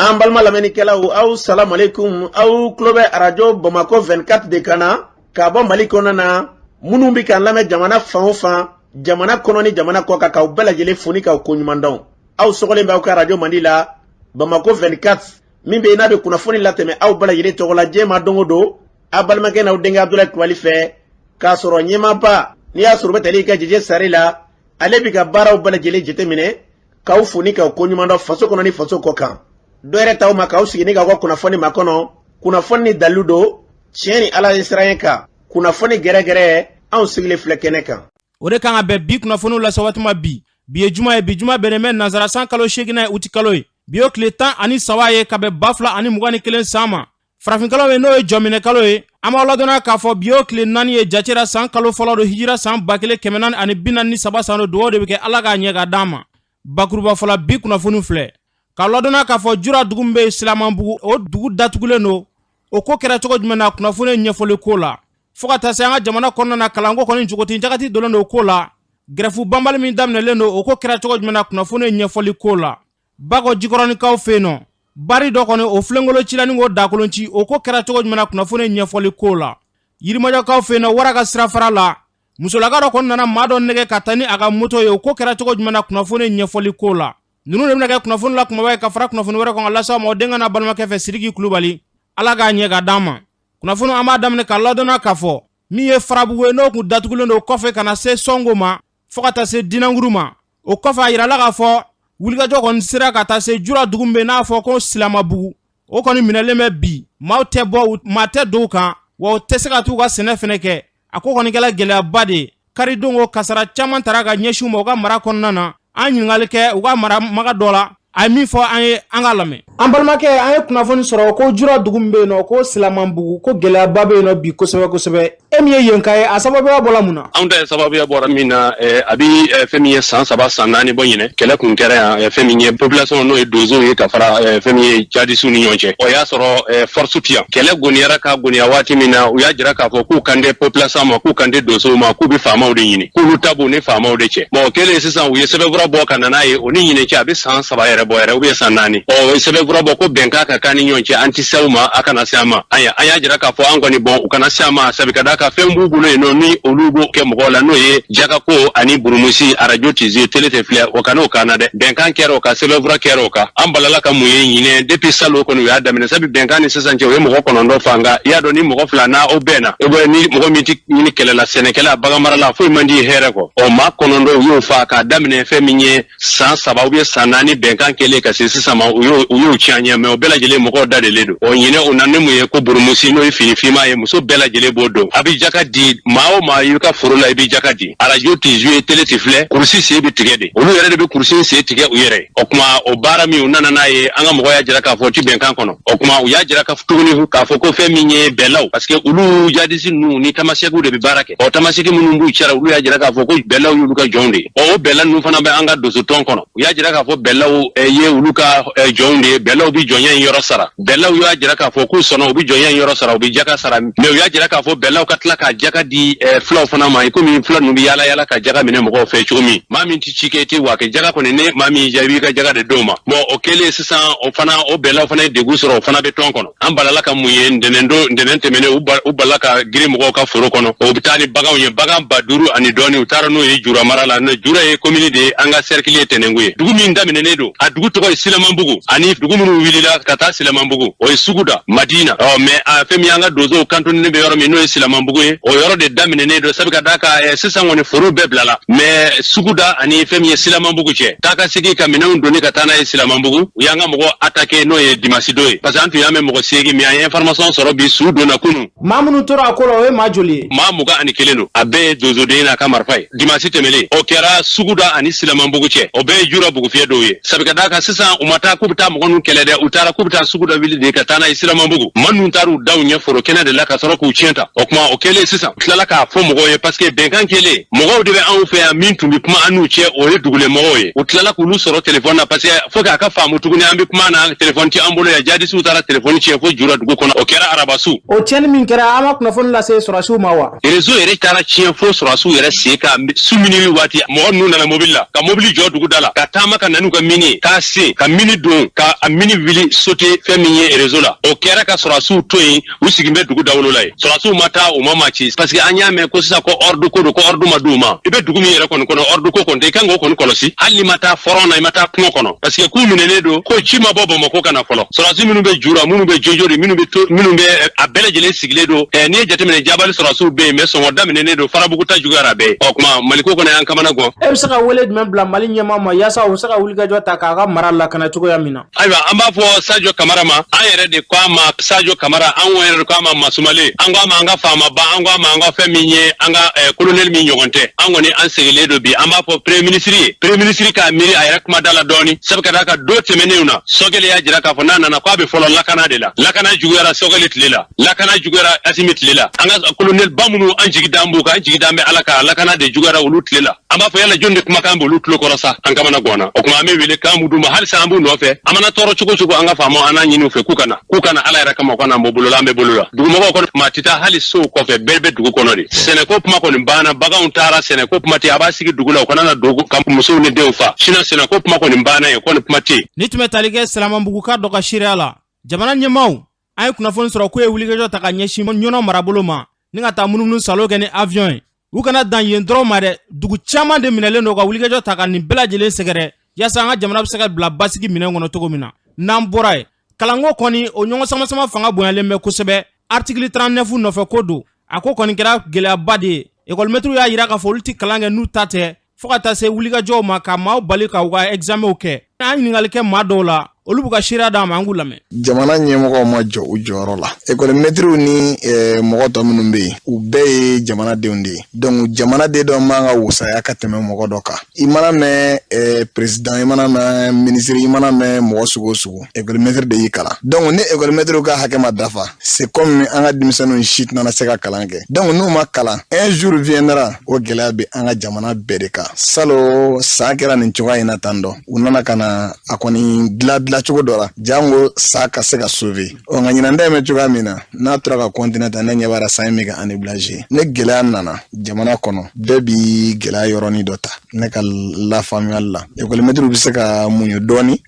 An balma lamɛnnikɛlaw aw salamu alaikum aw tulo bɛ radio Bamako 24 de kan na ka bɔ Mali kɔnɔ na minnu bɛ kan lamɛn jamana fan o fan jamana kɔnɔ ni jamana kɔ kan k'aw bɛɛ lajɛlen foni k'aw ko ɲuman dɔn aw sɔgɔlen bɛ aw ka radio Mandi la Bamako 24 min bɛ n'a bɛ kunnafoni latɛmɛ aw bɛɛ lajɛlen tɔgɔ la diɲɛ ma don o don a balimakɛ n'aw denkɛ Abdulaye Kulibali fɛ k'a sɔrɔ ɲɛmaaba n'i y'a sɔrɔ bɛ tali ka jɛjɛ sari la ale bɛ ka baaraw bɛɛ lajɛlen jateminɛ k'aw foni k'aw ko ɲuman dɔn faso kɔnɔ ni faso kɔ kan. Dɔɛrɛ taw ma k'aw sigi ni k'aw ka kunnafoni ma kɔnɔ kunnafoni ni dalilu don tiɲɛ ni ala ye siran kan kunnafoni gɛrɛgɛrɛ anw sigilen filɛ kɛnɛ kan. O de kan ka bɛn bi kunnafoniw la waati ma bi ye juma ye bi juma bɛnnen bɛ nanzara san kalo 8 ye uti kalo ye bi o tile 13 ye ka bɛn 2021 san ma farafinkalo ye n'o ye jɔminɛ kalo ye an b'aw ladɔnniya k'a fɔ bi o tile 4 ye jatera san kalo fɔlɔ do hijira san 1443 san do dugawu de bɛ kɛ ala k'a ɲɛ ka d'an ma bakuruba fɔla bi kunnafoni filɛ ka ladɔnniya k'a fɔ jura dugu min bɛ Silamanbugu o dugu datugulen don o ko kɛra cogo jumɛn na kunnafoni ɲɛfɔli ko la fo ka taa se an ka jamana kɔnɔna na kalanko kɔni jogoti jagati dolen don ko la grɛfu banbali min daminɛlen don o ko kɛra cogo jumɛn na kunnafoni ɲɛfɔli ko la Bakɔ Jikɔrɔnikaw fɛ yen nɔ bari dɔ kɔni o filenkolo cila ni o dakolonci o ko kɛra cogo jumɛn na kunnafoni ɲɛfɔli ko la Yirimajɔkaw fɛ yen nɔ Wara ka sirafara la musolaka dɔ kɔni nana maa dɔ nɛgɛ ka taa ni a ka moto ye o ko kɛra cogo jumɛn na kunnafoni ɲɛfɔli ko la ninnu de bɛna kɛ kunnafoni la kumaba ye ka fara kunnafoni wɛrɛ kan ka lase aw ma o denkɛ n'a balimakɛ fɛ Sidiki Kulibali ala k'a ɲɛ ka d'an ma kunnafoni an b'a daminɛ ka ladɔnniya k'a fɔ min ye Farabugu ye n'o kun datugulen don kɔfɛ ka na se Sɔngo ma fo ka taa se Dinanguru ma o kɔfɛ a yirala k'a fɔ wulikajɔ kɔni sera ka taa se jura dugu min bɛ n'a fɔ ko Silamabugu o kɔni minɛlen bɛ bi maa tɛ bɔ maa tɛ don kan wa o tɛ se ka t'u ka sɛnɛ fɛnɛ kɛ a ko kɔni kɛla gɛlɛyaba de ye karidongo kasara caman tara ka ɲɛsin u ma u ka mara kɔnɔna na an ɲininkali kɛ u ka mara maga dɔ la a ye min fɔ an ye an ka lamɛn an balimakɛ an ye kunnafoni sɔrɔ ko jura dugu min bɛ yen nɔ ko Silamanbugu ko gɛlɛyaba bɛ yen nɔ bi kosɛbɛ kosɛbɛ e min ye yen ka ye a sababuya bɔra mun na anw ta sababuya bɔra min na a bi fɛn min ye san 3 san 4 bɔ ɲinɛ kɛlɛ kun kɛra yan fɛn min ye population n'o ye donsow ye ka fara fɛn min ye jadisiw ni ɲɔgɔn cɛ o y'a sɔrɔ force ti yan kɛlɛ goniyara ka goniya waati min na u y'a jira k'a fɔ k'u kan tɛ population ma k'u kan tɛ donsow ma k'u bɛ faamaw de ɲini k'olu ta b'u ni faamaw de cɛ bon kɛlen sisan u ye sɛbɛnfura bɔ ka na n'a ye o ni ɲinɛ cɛ a bɛ san 3 yɛrɛ bɔ yɛrɛ ou bien san 4 sɛbɛnfura bɔ ko bɛnkan ka kan ni ɲɔgɔn cɛ an ti se u ma a kana se an ma an y'a jira k'a fɔ an kɔni bɔn u kana se an ma sabu ka d'a kan fɛn b'u bolo yen nɔ ni olu b'o kɛ mɔgɔw la n'o ye jagako ani burumusi radio tizi télé tɛ filɛ o kana o kan na dɛ bɛnkan kɛra o kan sɛbɛnfura kɛra o kan an balala ka mun ye ɲinɛ depuis salon kɔni u y'a daminɛ sabu bɛnkan ni sisan cɛ o ye mɔgɔ 9 fanga i y'a dɔn ni mɔgɔ 2 n'a o bɛnna ni mɔgɔ min tɛ ɲini kɛlɛ la sɛnɛkɛla baganmarala foyi man di hɛrɛ kɔ ɔ maa 9 u y'o fa k'a daminɛ fɛn min ye san 3 ou bien san 4 bɛnkan kɛlen ka se sisan ma u y'o tiɲɛ ɲɛ mɛ o bɛɛ lajɛlen mɔgɔw dadelen don ɔ ɲinɛ o na ne mun ye ko burumusi n'o ye fini finma ye muso bɛɛ lajɛlen b'o dɔn a bɛ jaka di maa o maa i ka foro la i bɛ jaka di radio tɛ jouer télé tɛ filɛ kurusi sen bɛ tigɛ de olu yɛrɛ de bɛ kurusi sen tigɛ u yɛrɛ o kuma o baara min u nana n'a ye an ka mɔgɔ y'a jira k'a fɔ ti bɛnkan kɔnɔ o kuma u y'a jira tuguni k'a fɔ ko fɛn min ye bɛlaw parce que olu jadisi ninnu ni tamasɛkiw de bɛ baara kɛ ɔ tamasɛki minnu b'u cɛla olu y'a jira k'a fɔ ko bɛlaw y'olu ka jɔnw de ye ɔ o bɛla ninnu fana bɛ an ka dosotɔn kɔnɔ u y'a jira k'a fɔ bɛlaw ye olu ka jɔnw de ye bɛlaw bɛ jɔnya in yɔrɔ sara bɛlaw y'a jira k'a fɔ k'u sɔnna u bɛ jɔnya in yɔrɔ sara u bɛ jaka sara mais u y'a jira k'a fɔ bɛlaw ka tila ka jaka di fulaw fana ma komi fula ninnu bɛ yaala yaala ka jaka minɛ mɔgɔw fɛ cogo min maa min tɛ ci kɛ i tɛ waa kɛ jaka kɔni ne maa min y'i jaabi i ka jaka de d'o ma bon o kɛlen sisan o bɛlaw fana ye degun sɔrɔ o fana bɛ tɔn kɔnɔ an balala ka mun ye ntɛnɛn tɛmɛnen u balala ka girin mɔgɔw ka foro kɔnɔ o bɛ taa ni baganw ye bagan 5000 ani dɔɔni u taara n'o ye jura mara la jura ye commune de ye an ka cercle ye Tɛnɛngu ye dugu min daminɛnen don a dugu tɔgɔ ye Silamanbugu ani dugu minnu wulila ka taa Silamanbugu o ye Suguda Madina mais a fɛn min an ka donsow kantonnen bɛ yɔrɔ min n'o ye Silamanbugu ye o yɔrɔ de daminɛnen don sabu ka d'a kan sisan kɔni foro bɛɛ bilala mais Suguda ani fɛn min ye Silamanbugu cɛ taa ka segin ka minɛnw donni ka taa n'a ye Silamanbugu u y'an ka mɔgɔ attaqué n'o ye Dimasi do ye parce que an tun y'a mɛn mɔgɔ 8 mais an ye information sɔrɔ bi su donna kunun maa minnu tora a ko la o ye maa joli ye maa 21 don a bɛɛ ye donsoden n'a ka marifa ye Dimasi tɛmɛlen o kɛra Suguda ani Silamanbugu cɛ o bɛɛ ye jura bugufiyɛ dɔw ye sabu ka d'a kan sisan u ma taa k'u bɛ taa mɔgɔ ninnu kɛlɛ dɛ u taara k'u bɛ taa Suguda wuli de ka taa n'a ye Silamanbugu maa ninnu taara u daw ɲɛ foro kɛnɛ de la ka sɔrɔ k'u tiɲɛ ta o kuma o kɛlen sisan tilala k'a fɔ mɔgɔw ye parce que bɛnkan kɛlen mɔgɔw de bɛ anw fɛ yan min tun bɛ kuma an n'u cɛ o ye dugulemɔgɔw ye o tilala k'olu sɔrɔ telefɔni na parce que fo k'a ka faamu tuguni an bɛ kuma na telefɔni tɛ an bolo yan jadisiw taara telefɔni tiɲɛ fo jura dugu kɔnɔ o kɛra arabasu o tiɲɛni min kɛra an ma kunnafoni lase sɔrɔsiw ma wa réseau yɛrɛ taara tiɲɛ fo sɔrɔsiw yɛrɛ sen ka su minili waati mɔgɔ ninnu nana mobili la ka mobili jɔ dugu da la ka taama ka na n'u ka mini k'a sen ka mini don ka a mini wuli sauter fɛn min ye réseau la o kɛra ka sɔrɔsiw to yen u sigin bɛ dugu dawolo la ye sɔrɔsiw ma taa u ma maci parce que an y'a mɛn ko sisan ko ordre ko don ko ordre ma d'u ma i bɛ dugu min yɛrɛ kɔni kɔnɔ ordre ko kɔni tɛ i kan k'o kɔni kɔlɔsi hali ni ma taa fɔrɔn na i ma taa kungo kɔnɔ parce que k'u minɛnen don ko ci ma bɔ Bamakɔ ka na fɔlɔ sɔrɔsi minnu bɛ jura minnu bɛ jojori minnu bɛ a bɛɛ lajɛlen sigilen don n'i ye jateminɛ jabali sɔrɔsiw bɛ yen mais sɔngɔ daminɛnen don farabugu ta juguyara bɛɛ o kuma maliko kɔnɔ y'an kamana gan e bɛ se ka wele jumɛn bila Mali ɲɛmaa ma yaasa u bɛ se ka wulikajɔ ta k'a ka mara lakana cogoya min na ayiwa an b'a fɔ Sadio Kamara ma an yɛrɛ de ko a ma Sadio Kamara an yɛrɛ de ko a ma Masumale an ko a ma an ka faamaba an ko a ma an ka fɛn min ye an ka colonel min ɲɔgɔn tɛ an kɔni an segilen don bi an b'a fɔ premier ministre k'a miiri a yɛrɛ kuma da la dɔɔni sabu ka d'a kan don tɛmɛnenw na Sogɛli y'a jira k'a fɔ n'a nana k'a bɛ fɔlɔ lakana de la lakana juguyara Sogɛli tile la lakana juguyara Asimi tile la an ka colonel ba minnu an jigi d'an b'u kan an jigi d'an bɛ Ala kan lakana de juguyara olu tile la an b'a fɔ yala jɔn de kumakan b'olu tulo kɔrɔ sa an kamana gɔnna o kuma an bɛ wele k'an b'u d'u ma halisa an b'u nɔfɛ an mana tɔɔrɔ cogo cogo an ka faamaw an n'a ɲini u fɛ k'u kana Ala yɛrɛ kama u kana bɔ bolo la an bɛ bolo la dugumɔgɔw kɔni maa tɛ taa hali sow kɔfɛ bɛɛ bɛ dugu kɔnɔ de sɛnɛko kuma kɔni banna baganw taara sɛnɛko kuma tɛ a b'a sigi dugu la u kana na dogo ka musow ni denw fa sinon sɛnɛko kuma kɔni banna ye kɔni kuma tɛ ni tun bɛ tali kɛ Silamɛbuguka dɔ ka seereya la jamana ɲɛmaaw an ye kunnafoni sɔrɔ k'u ye wulikajɔ ta ka ɲɛsin ɲɔnɔ marabolo ma ni ka taa munumunu salo kɛ ni avion ye u kana dan yen dɔrɔn ma dɛ dugu caman de minɛlen don ka wulikajɔ ta ka nin bɛɛ lajɛlen sɛgɛrɛ yaasa an ka jamana bɛ se ka bila basigi minɛn kɔnɔ cogo min na n'an bɔra ye kalanko kɔni o ɲɔgɔn sama fanga bonyalen bɛ kosɛbɛ article 39 nɔfɛ ko don a ko kɔni kɛra gɛlɛyaba de ye école-maîtres y'a jira k'a fɔ olu tɛ kalan kɛ n'u ta tɛ fo ka taa se wulikajɔw ma ka maaw bali ka u ka examenw kɛ an ɲininkali kɛ maa dɔw la olu b'u ka seereya d'a ma an k'u lamɛn jamana ɲɛmɔgɔw ma jɔ u jɔyɔrɔ la école-maîtres ni mɔgɔ tɔ minnu bɛ yen u bɛɛ ye jamanadenw de ye donc jamanaden dɔ man ka wusaya ka tɛmɛ mɔgɔ dɔ kan i mana mɛn président i mana mɛn ministre i mana mɛn mɔgɔ sugu o sugu école-maître de y'i kalan donc ni école-maître ka hakɛ ma dafa c'est comme an ka denmisɛnninw si tɛna se ka kalan kɛ donc n'u ma kalan un jour viendra o gɛlɛya bɛ an ka jamana bɛɛ de kan salon san kɛra nin cogoya in na tan dɔ u nana ka na a kɔni dilan cogo dɔ la jango sa ka se ka sauver o nka ɲinan da mɛ cogoya min na n'a tora ka continuer tan ne ɲɛ b'ara san min ka anibilaje ne gɛlɛya nana jamana kɔnɔ bɛɛ bi gɛlɛya yɔrɔnin dɔ ta ne ka lafaamuyali la école-maîtres bɛ se ka muɲu dɔɔni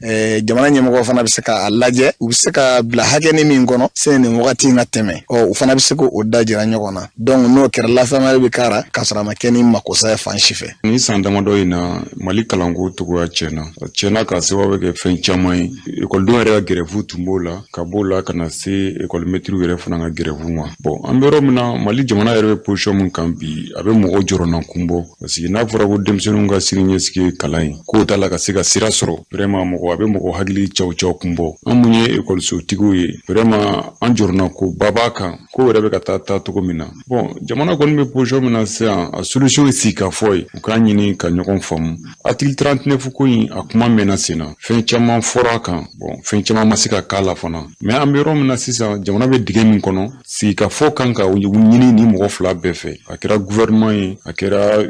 jamana ɲɛmɔgɔ fana bɛ se ka lajɛ u bɛ se ka bila hakɛ ni min kɔnɔ sani nin wagati in ka tɛmɛ u fana bɛ se k'o da jira ɲɔgɔn na donc n'o kɛra lafaamuyali bɛ k'ara k'a sɔrɔ a ma kɛ ni makosa ye fan si fɛ ni san damadɔ in na Mali kalanko cogoya tiɲɛna ka sababu kɛ fɛn caman ye ekɔlidenw yɛrɛ ka grève tun b'o la ka b'o la ka na se école-maîtres yɛrɛ fana ka grève ma bon an bɛ yɔrɔ min na Mali jamana yɛrɛ bɛ position min kan bi a bɛ mɔgɔ jɔrɔnakun bɔ parce que n'a fɔra ko denmisɛnninw ka siniɲɛsigi kalan ye k'o t'a la ka se ka sira sɔrɔ vraiment a bɛ mɔgɔ hakili caw kun bɔ an mun ye école-sotigiw ye vraiment an jɔrɔnakoba b'a kan ko yɛrɛ bɛ ka taa cogo min na bon jamana kɔni bɛ position min na sisan a solution ye sigi ka fɔ ye u k'a ɲini ka ɲɔgɔn faamu article 39 ko in a kuma mɛnna sen na fɛn caman fɔra a kan bon fɛn caman ma se ka k'a la fana mais an bɛ yɔrɔ min na sisan jamana bɛ dingɛ min kɔnɔ sigi ka fɔ kan ka ɲini ni mɔgɔ fila bɛɛ fɛ a kɛra gouvernement ye a kɛra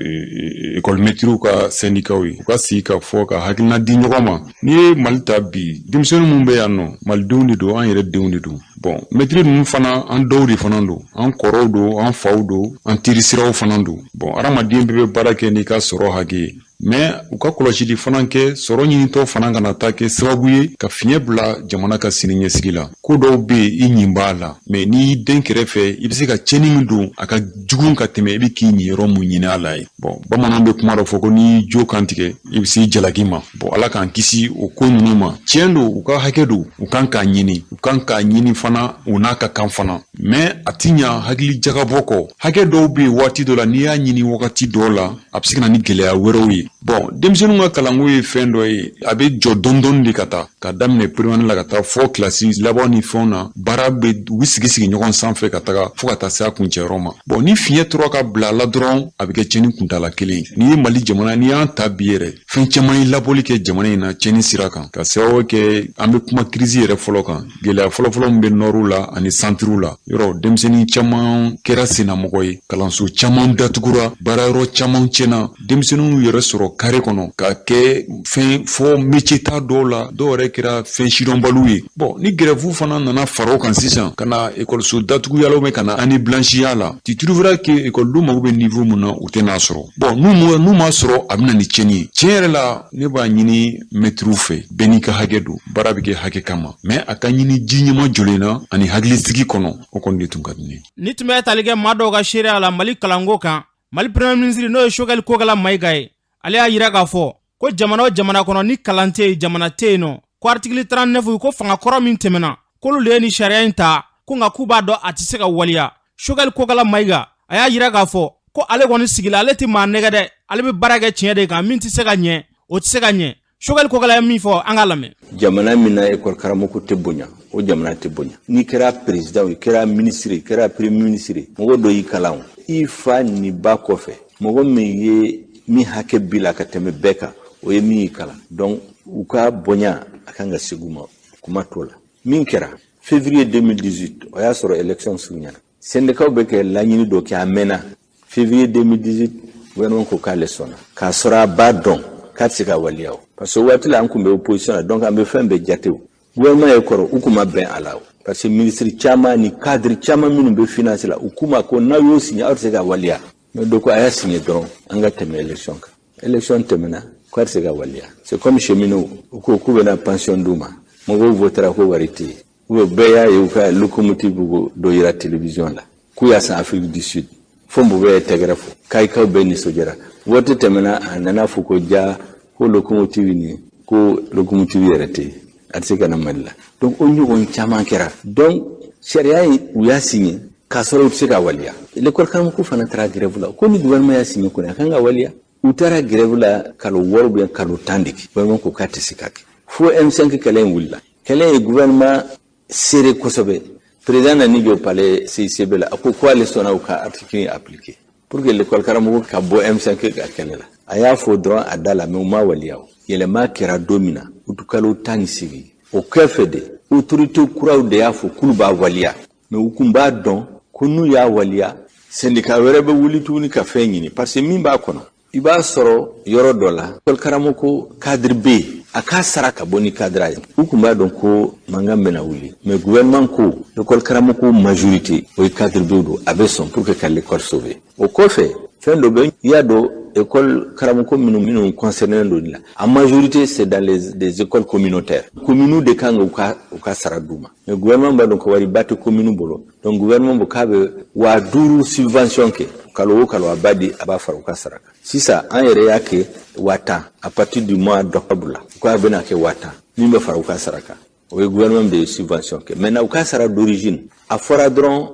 école-maîtres ka syndicats ye u ka sigi ka fɔ ka hakilina di ɲɔgɔn ma n'i ye Mali ta bi denmisɛnnin minnu bɛ yan nɔ malidenw de don an yɛrɛ denw de don bon maître ninnu fana an dɔw de fana don an kɔrɔw don an faw don an terisiraw fana don bon adamaden bɛɛ bɛ baara kɛ n'i ka sɔrɔ hakɛ ye mais u ka kɔlɔsili fana kɛ sɔrɔ ɲinitɔ fana kana taa kɛ sababu ye ka fiɲɛ bila jamana ka siniɲɛsigi la ko dɔw bɛ yen i ɲin b'a la mais n'i den kɛrɛfɛ i bɛ se ka tiɲɛni min don a ka jugu ka tɛmɛ i bɛ k'i ɲin yɔrɔ mun ɲini a la ye bon bamananw bɛ kuma dɔ fɔ ko n'i jo kan tigɛ i bɛ se jalaki ma bon ala k'an kisi o ko ninnu ma tiɲɛ don u ka hakɛ don u kan k'a ɲini u kan k'a ɲini fana u n'a ka kan fana mais a ti ɲa hakili jagabɔ kɔ hakɛ dɔw bɛ yen waati dɔ la n'i y'a ɲini wagati dɔw la a bɛ se ka na ni gɛlɛya wɛrɛw ye bon denmisɛnninw ka kalanko ye fɛn dɔ ye a bɛ jɔ dɔɔni de ka taa ka daminɛ primaire la ka taa fɔ kilasi laban ni fɛnw na baara bɛ u sigi ɲɔgɔn sanfɛ ka taga fo ka taa se a kuncɛyɔrɔ ma bon ni fiɲɛ tora ka bila a la dɔrɔn a bɛ kɛ tiɲɛni kuntala kelen ye n'i ye Mali jamana n'i y'an ta bi yɛrɛ fɛn caman ye labɔli kɛ jamana in na tiɲɛni sira kan ka sababu kɛ an bɛ kuma crise yɛrɛ fɔlɔ kan gɛlɛya fɔlɔfɔlɔ min bɛ nɔriw la ani santiruw la yɔrɔ denmisɛnnin caman kɛra sennamɔgɔ ye kalanso caman datugura baarayɔrɔ caman tiɲɛna denmisɛnninw yɛrɛ sɔrɔ kare kɔnɔ ka kɛ fɛn fɔ métier ta dɔw la dɔw yɛrɛ kɛra fɛn sidɔnbaliw ye bon ni grève fana nana fara o kan sisan ka na ekɔliso datuguyala ou ka na année blanchiya la tu trouveras que ekɔlidenw mago bɛ niveau mun na u tɛna sɔrɔ bon n'u ma sɔrɔ a bɛna ni tiɲɛni ye tiɲɛ yɛrɛ la ne b'a ɲini mɛtiriw fɛ bɛɛ n'i ka hakɛ don baara bɛ kɛ hakɛ kama mais a ka ɲini ji ɲɛma jɔlen na ani hakilisigi kɔnɔ o kɔni de tun ka di ne ni tun bɛ tali kɛ maa dɔw ka seereya la Mali kalanko kan Mali premier ministre n'o ye Choguel Kokala Mayiga ye ale y'a yira k'a fɔ ko jamana o jamana kɔnɔ ni kalan tɛ yen jamana tɛ yen nɔ ko article 39 ko fanga kɔrɔ min tɛmɛna k'olu de ye ni sariya in ta ko nka k'u b'a dɔn a tɛ se ka waliya Choguel Kokala Mayiga a y'a yira k'a fɔ ko ale kɔni sigila ale tɛ maa nɛgɛ dɛ ale bɛ baara kɛ tiɲɛ de kan min tɛ se ka ɲɛ o tɛ se ka ɲɛ Choguel Kokala ye min fɔ an ka lamɛn jamana min na école karamɔgɔ tɛ bonya o jamana tɛ bonya n'i kɛra président i kɛra ministre i kɛra premier ministre mɔgɔ dɔ y'i kalan i fa ni ba kɔfɛ mɔgɔ min ye min hakɛ b'i la ka tɛmɛ bɛɛ kan o ye min y'i kalan donc u ka bonya a kan ka segu ma kuma t'o la min kɛra février 2018 o y'a sɔrɔ élection surunyana syndicat bɛ kɛ laɲini dɔ kɛ a mɛnna février 2018 gouvernement ko k'ale sɔnna k'a sɔrɔ a b'a dɔn k'a tɛ se ka waliya o parce que waati la an kun bɛ opposition la donc an bɛ fɛn bɛɛ jate o gouvernement ye kɔrɔ u kun ma bɛn a la o parce que ministre caman ni cadre caman minnu bɛ finance la u k'u ma ko n'aw y'o signé aw tɛ se ka waliya mais donc a y'a signé dɔrɔn an ka tɛmɛ élection kan élection tɛmɛna ko a tɛ se ka waliya c'est comme cheminot u ko k'u bɛna pension d'u ma mɔgɔw votera ko wari tɛ yen ou bɛɛ y'a ye u ka locomotive dɔ yira télévision la k'u y'a san Afrique du Sud fo mɔgɔw ye tɛgɛrɛ fɔ kayikaw bɛɛ nisɔndiyara vote tɛmɛna a nana fɔ ko ja ko locomotive ni ko locomotive yɛrɛ tɛ yen a tɛ se ka na Mali la donc o ɲɔgɔn caman kɛra donc sariya in u y'a signé k'a sɔrɔ u tɛ se ka waliya l'école karamɔgɔ fana taara grève la ko ni gouvernement y'a signé kɔni a kan ka waliya u taara grève la kalo 6 ou kalo 10 de kɛ gouvernement ko k'a tɛ se ka kɛ fo M5 kɛlɛ in wulila kɛlɛ ye gouvernement serré kosɛbɛ président nani jɔ palais CICB la a ko ale sɔnna u ka article appliqué pour que l'école karamɔgɔ ka bɔ M5 ka kɛlɛ la a y'a fɔ dɔrɔn a da la mais u ma waliya o yɛlɛma kɛra don min na utukalo 18 o kɛfɛ de autorité kuraw de y'a fɔ k'olu b'a waliya mais u kun b'a dɔn ko n'u y'a waliya syndicat wɛrɛ bɛ wuli tuguni ka fɛn ɲini parce que min b'a kɔnɔ i b'a sɔrɔ yɔrɔ dɔ la école karamɔgɔ cadre bɛ yen a k'a sara ka bɔ ni cadre ye u kun b'a dɔn ko mankan bɛna wuli mais gouvernement ko école karamɔgɔ majorité o ye cadre bɛ don a bɛ sɔn pour que ka l'école sauver o kɔfɛ fɛn dɔ bɛ i y'a dɔn école karamɔgɔ minnu concerné don la en majorité c'est dans les écoles communautaires communes de kan u ka sara d'u ma mais gouvernement b'a dɔn ko wari ba tɛ commune bolo donc gouvernement bɛ k'a bɛ 5000 subvention kɛ kalo o kalo a b'a di a b'a fara u ka sara kan sisan an yɛrɛ y'a kɛ 1000 à partir du mois d'octobre la ko a bɛna kɛ 1000 min bɛ fara u ka sara kan o ye gouvernement de subvention kɛ maintenant u ka sara d'origine a fɔra dɔrɔn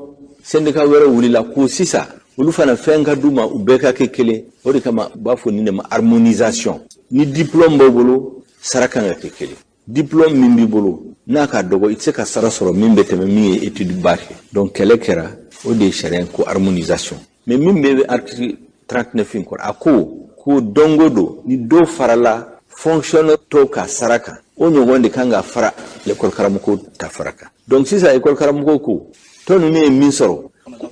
syndicat wɛrɛ wulila ko sisan olu fana fɛn ka d'u ma u bɛɛ ka kɛ kelen o de kama u b'a fɔ nin de ma harmonisation ni diplôme b'o bolo sara kan ka kɛ kelen diplôme min b'i bolo n'a ka dɔgɔ i tɛ se ka sara sɔrɔ min bɛ tɛmɛ min ye étude ba kɛ donc kɛlɛ kɛra o de ye sariya ko harmonisation mais min bɛ article 39 in kɔrɔ a ko don o don ni dɔ farala fonctionnaire tɔw ka sara kan o ɲɔgɔn de kan ka fara l'école karamɔgɔ ta fara kan donc sisan école karamɔgɔ ko tɔ ninnu ye min sɔrɔ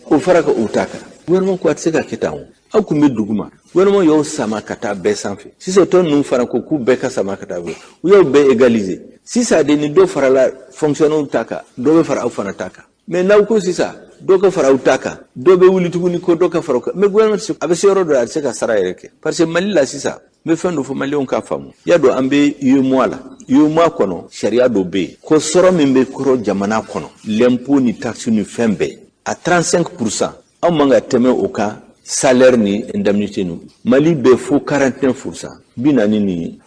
o fara ka u ta kan gouvernement ko a tɛ se ka kɛ tan o aw kun bɛ dugu ma gouvernement y'o sama ka taa bɛɛ sanfɛ sisan tɔ ninnu fana ko k'u bɛɛ ka sama ka taa bɛɛ u y'o bɛɛ égaliser sisan de ni dɔ farala fonctionnaire ta kan dɔ bɛ fara aw fana ta kan mais n'aw ko sisan dɔ ka fara aw ta kan dɔ bɛ wuli tuguni ko dɔ ka fara mais gouvernement a bɛ se yɔrɔ dɔ a tɛ se ka sara yɛrɛ kɛ parce que Mali la sisan n bɛ fɛn dɔ fɔ maliyɛnw k'a faamu y'a dɔn an bɛ UEMOA la UEMOA kɔnɔ sariya dɔ bɛ yen ko sɔrɔ min bɛ kɔrɔ jamana kɔnɔ l'impôt ni taxe ni fɛn bɛɛ à 35% aw man ka tɛmɛ o kan salaire ni indemnité nu Mali bɛ fo 49% 49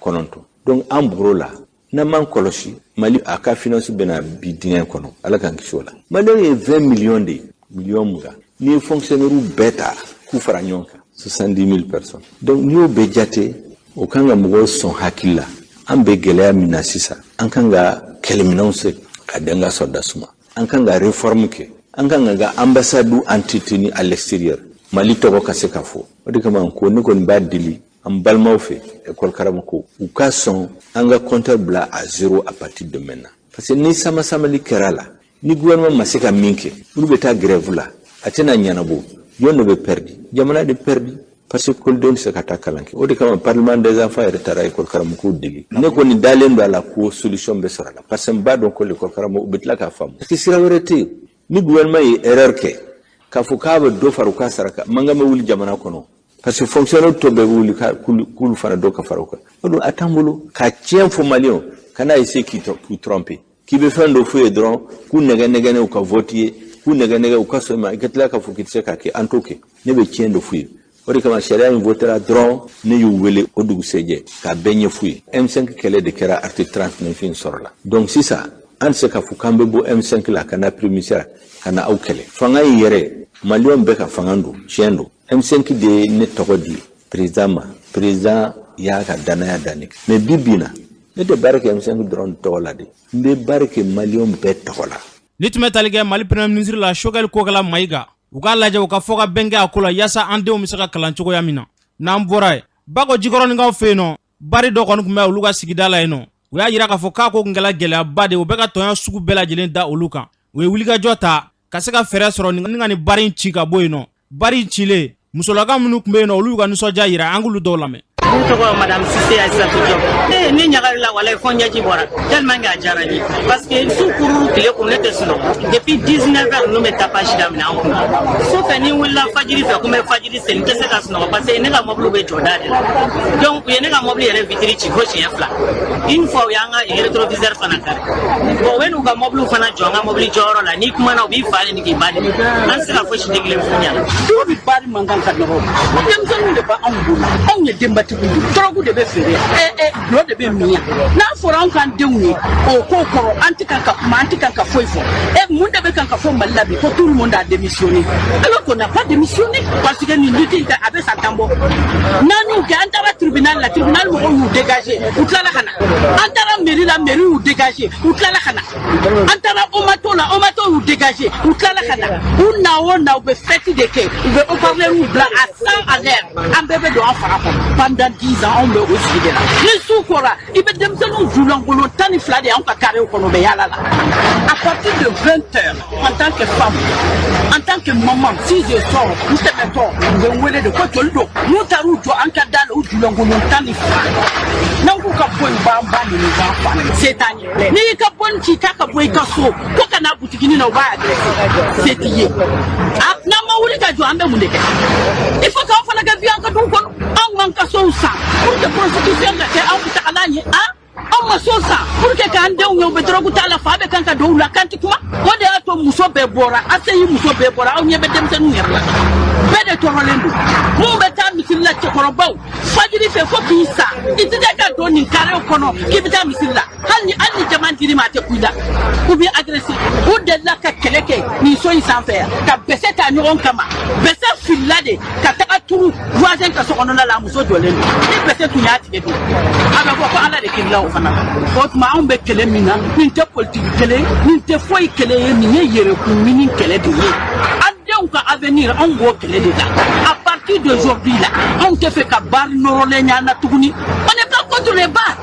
donc an bɔr'o la n'an m'an kɔlɔsi Mali a ka finance bɛna bi dingɛ kɔnɔ ala k'an kisi o la maliyɛnw ye 20 millions de millions mugan n'i ye fonctionnaire bɛɛ ta k'u fara ɲɔgɔn kan 70 000 personnes donc n'i y'o bɛɛ jate o kan ka mɔgɔw sɔn hakili la an bɛ gɛlɛya min na sisan an kan ka kɛlɛminɛnw se ka danga sɔrɔda suma an kan ka réforme kɛ an kan ka ambassade entretenue à l'extérieur Mali tɔgɔ ka se ka fɔ o de kama ko ne kɔni b'a deli an balimaw fɛ école karamɔgɔ u ka sɔn an ka compteur bila à 0 à partir de maintenant parce que ni sama-samali kɛra la ni gouvernement ma se ka min kɛ olu bɛ taa grève la a tɛna ɲɛnabɔ jɔn de bɛ perdi jamana de perdi parce que écoledenw tɛ se ka taa kalan kɛ o de kama parlement des enfants yɛrɛ taara école karamɔgɔw dege ne kɔni dalen don a la ko solution bɛ sɔrɔ a la parce que n b'a dɔn ko école karamɔgɔ u bɛ tila k'a faamu parce que sira wɛrɛ tɛ yen ni gouvernement ye erreur kɛ k'a fɔ k'a bɛ dɔ fara u ka saraka mankan bɛ wuli jamana kɔnɔ parce que fonctionnaire tɔ bɛɛ bɛ wuli k'olu fana dɔ ka fara u kan o don a t'an bolo ka tiɲɛ fɔ maliyɛnw kana essayer k'u tromper k'i bɛ fɛn dɔ f'u ye dɔrɔn k'u nɛgɛ u ka vote ye k'u nɛgɛ u ka sɔn ma i ka tila k'a fɔ k'i tɛ se k'a kɛ an t'o kɛ ne bɛ tiɲɛ dɔ f'u ye o de kama sariya min votera dɔrɔn ne y'u wele o dugusɛjɛ k'a bɛɛ ɲɛf'u ye M5 kɛlɛ de kɛra article 39 in sɔrɔla donc sisan an tɛ se k'a fɔ k'an bɛ bɔ M5 la ka na prémissaire ka na aw kɛlɛ fanga in yɛrɛ maliyɛnw bɛɛ ka fanga don tiɲɛ don M5 de ye ne tɔgɔ di président ma président y'a ka danaya da ne kan mais bi bi in na ne tɛ baara kɛ M5 dɔrɔn tɔgɔ la de n bɛ baara kɛ maliyɛnw bɛɛ tɔgɔ la. ni tun bɛ tali kɛ mali premier ministre la Choguel Kokala Mayiga u k'a lajɛ u ka fɔ ka bɛn kɛ a ko la yaasa an denw bɛ se ka kalan cogoya min na n'an bɔra yen Bako Jikɔrɔninkaw fɛ yen nɔ bari dɔ kɔni tun bɛ olu ka sigida la yen nɔ u y'a yira k'a fɔ k'a ko tun kɛla gɛlɛyaba de u bɛ ka tɔɲɔ sugu bɛɛ lajɛlen da olu kan u ye wulikajɔ ta ka se ka fɛɛrɛ sɔrɔ ni ka nin bari in ci ka bɔ yen nɔ bari in cilen musolaka minnu tun bɛ yen nɔ olu y'u ka nisɔndiya yira an k'olu dɔw lamɛn. N tɔgɔ madame Sise Aïssatou Diop. Ne ɲagali la walayi fɔ ɲɛji bɔra tellement que a diyara n ye parce que su kururu tile kun ne tɛ sunɔgɔ depuis 19h ninnu bɛ tapage daminɛ an kun su fɛ ni n wulila fajiri fɛ ko n bɛ fajiri seli n tɛ se ka sunɔgɔ parce que ne ka mɔbiliw bɛ jɔ da de la donc u ye ne ka mɔbili yɛrɛ vitiri ci fo siɲɛ 2 une fois u y'an ka rétroviseur fana kari bon u ye n'u ka mɔbiliw fana jɔ an ka mɔbili jɔyɔrɔ la n'i kumana u b'i fa de ni k'i ba de an tɛ se ka fosi tɛ kelen f'u ɲɛna. dɔw bɛ baari man kan ka nɔgɔ denmisɛnninw de b'anw bolo anw ye denbatigi tɔrɔgu de bɛ feere dulɔ de bɛ min yan n'a fɔra anw kan denw ye o ko kɔrɔ an tɛ kan ka kuma an tɛ kan ka foyi fɔ mun de bɛ kan ka fɔ mali la bi ko tout le monde a démissionné alors qu'on n'a pas démissionné parce que nin lutte in a bɛ san 10 bɔ n'an y'u kɛ an taara tribunal la tribunal mɔgɔw y'u dégager u tilala ka na an taara mairie la mairie y'u dégager u tilala ka na an taara omato la omato y'u dégager u tilala ka na u na o na u bɛ fête de kɛ u bɛ haut-parleur bila à 100 à l'heure an bɛɛ bɛ don an fara kɔnɔ pendant 10 ans anw bɛ o sigi de la ni su kora i bɛ denmisɛnninw julankolon 12 de y'anw ka carré kɔnɔ bɛ yala la à partir de 20h en tant que femme en tant que maman si je sors n tɛmɛtɔ u bɛ n wele de ko joli don n'u taar'u jɔ an ka da la u julankolon 12 n'an k'u ka bɔ yen u b'an ba ninnu b'an fa se t'an ye n'i y'i ka bɔnni ci k'a ka bɔ i ka so ko ka na butiginin na u b'a agressé se t'i ye n'an ma wuli ka jɔ an bɛ mun de kɛ il faut k'an fana kɛ vie an ka duw kɔnɔ anw k'an ka sow san pour que prostitution ka kɛ anw tagalan ye anw ma so san pour que k'an denw ye u bɛ dɔrɔgu t'a la fa bɛ kan ka don u la kan tɛ kuma o de y'a to muso bɛɛ bɔra ACI muso bɛɛ bɔra aw ɲɛ bɛ denmisɛnninw yɛrɛ la bɛɛ de tɔɔrɔlen don mun bɛ taa misiri la cɛkɔrɔbaw fajiri fɛ fo k'i sa i tɛ se ka don nin carré kɔnɔ k'i bɛ taa misiri la hali ni jama dir'i ma a tɛ ku i la u b'i agressé u delila ka kɛlɛ kɛ nin so in sanfɛ yan ka bɛsɛ ta ɲɔgɔn kama bɛsɛ filila de ka taga turu voisin ka so kɔnɔna la a muso jɔlen don ni bɛsɛ tun y'a tigɛ dun a bɛ fɔ ko ala de kirila o fana o tuma anw bɛ kɛlɛ min na nin tɛ politiki kɛlɛ nin tɛ foyi kɛlɛ ye nin ye yɛrɛkun ɲini kɛlɛ de ye an denw ka avenir anw b'o kɛlɛ de la à partir d'aujourd'hui la anw tɛ fɛ ka baari nɔrɔlen ɲ'an na tuguni on n'est pas contre les bars